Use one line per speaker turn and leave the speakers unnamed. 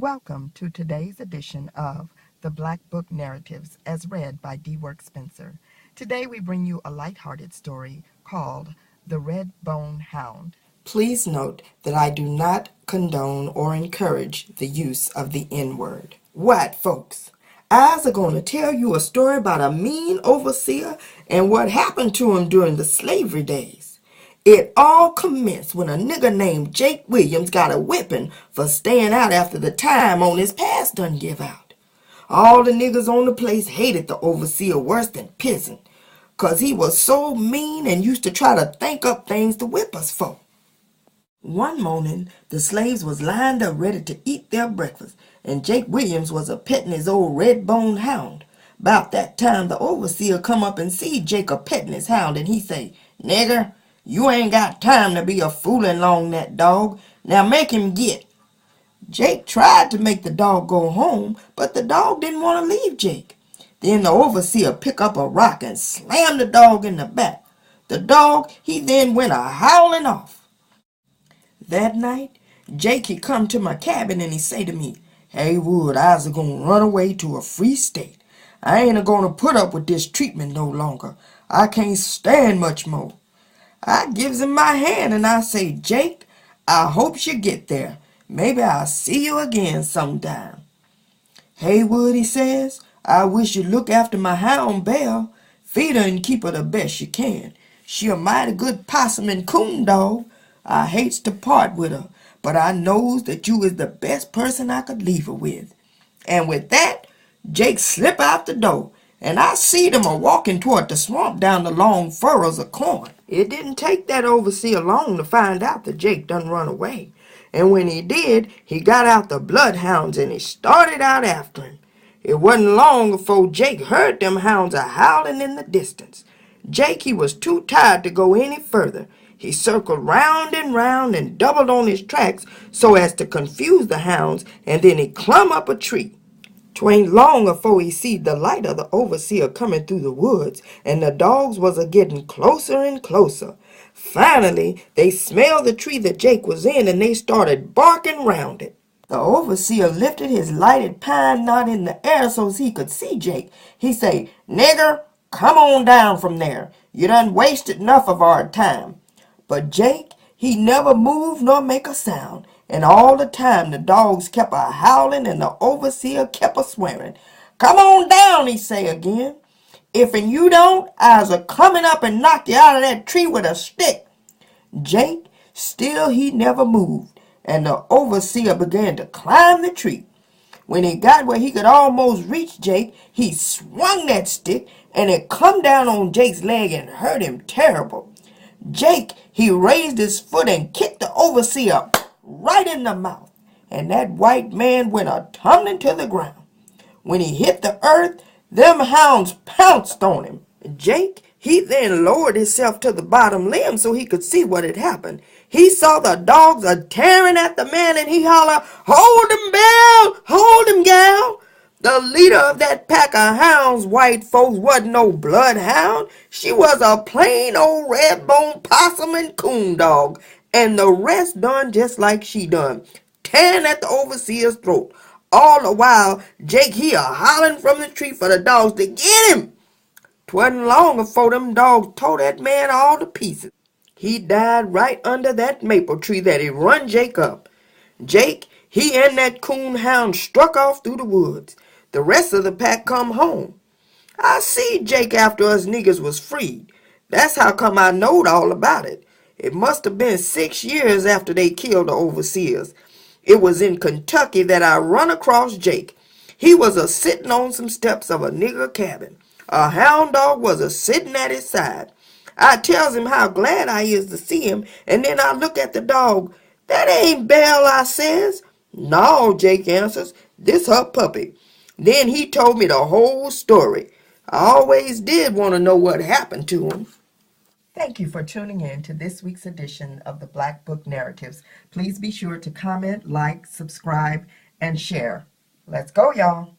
Welcome to today's edition of the Black Book Narratives as read by DeeWorks Spencer. Today we bring you a lighthearted story called The Red Bone Hound. Please note that I do not condone or encourage the use of the N-word. White folks, I's going to tell you a story about a mean overseer and what happened to him during the slavery days. It all commenced when a nigger named Jake Williams got a whipping for staying out after the time on his pass done give out. All the niggers on the place hated the overseer worse than pissing, 'cause he was so mean and used to try to think up things to whip us for. One morning, the slaves was lined up ready to eat their breakfast, and Jake Williams was a-petting his old red-boned hound. 'Bout that time, the overseer come up and see Jake a-petting his hound, and he say, "Nigger, you ain't got time to be a-fooling long that dog. Now make him get." Jake tried to make the dog go home, but the dog didn't want to leave Jake. Then the overseer pick up a rock and slam the dog in the back. The dog, he then went a-howling off. That night, Jake he come to my cabin and he say to me, "Hey Wood, I's gonna run away to a free state. I ain't a-gonna put up with this treatment no longer. I can't stand much more." I gives him my hand and I say, "Jake, I hopes you get there. Maybe I'll see you again sometime." "Haywood," he says, "I wish you'd look after my hound Belle. Feed her and keep her the best you can. She a mighty good possum and coon dog. I hates to part with her, but I knows that you is the best person I could leave her with." And with that, Jake slip out the door, and I seed him a-walking toward the swamp down the long furrows of corn. It didn't take that overseer long to find out that Jake done run away. And when he did, he got out the bloodhounds and he started out after him. It wasn't long before Jake heard them hounds a-howling in the distance. Jake, he was too tired to go any further. He circled round and doubled on his tracks so as to confuse the hounds, and then he clumb up a tree. 'Twain't long afore he seed the light of the overseer coming through the woods, and the dogs was a-getting closer and closer. Finally, they smelled the tree that Jake was in, and they started barking round it. The overseer lifted his lighted pine knot in the air so's he could see Jake. He say, "Nigger, come on down from there. You done wasted enough of our time." But Jake, he never moved nor make a sound, and all the time the dogs kept a-howling and the overseer kept a-swearing. "Come on down," he say again. "If'n you don't, I's a-coming up and knock you out of that tree with a stick." Jake, still he never moved, and the overseer began to climb the tree. When he got where he could almost reach Jake, he swung that stick, and it come down on Jake's leg and hurt him terrible. Jake, he raised his foot and kicked the overseer right in the mouth, and that white man went a-tumbling to the ground. When he hit the earth, them hounds pounced on him. Jake, he then lowered himself to the bottom limb so he could see what had happened. He saw the dogs a-tearing at the man, and he hollered, "Hold him, Belle! Hold him, gal!" The leader of that pack of hounds, white folks, wasn't no bloodhound. She was a plain old red-boned possum and coon dog, and the rest done just like she done, tearing at the overseer's throat. All the while, Jake he a-hollering from the tree for the dogs to get him. 'Twasn't long afore them dogs tore that man all to pieces. He died right under that maple tree that he run Jake up. Jake, he and that coon hound struck off through the woods. The rest of the pack come home. I see Jake after us niggers was freed. That's how come I knowed all about it. It must have been 6 years after they killed the overseers. It was in Kentucky that I run across Jake. He was a-sitting on some steps of a nigger cabin. A hound dog was a-sitting at his side. I tells him how glad I is to see him, and then I look at the dog. "That ain't Belle," I says. "No," Jake answers, "this her puppy." Then he told me the whole story. I always did want to know what happened to him. Thank you for tuning in to this week's edition of the Black Book Narratives. Please be sure to comment, like, subscribe, and share. Let's go, y'all.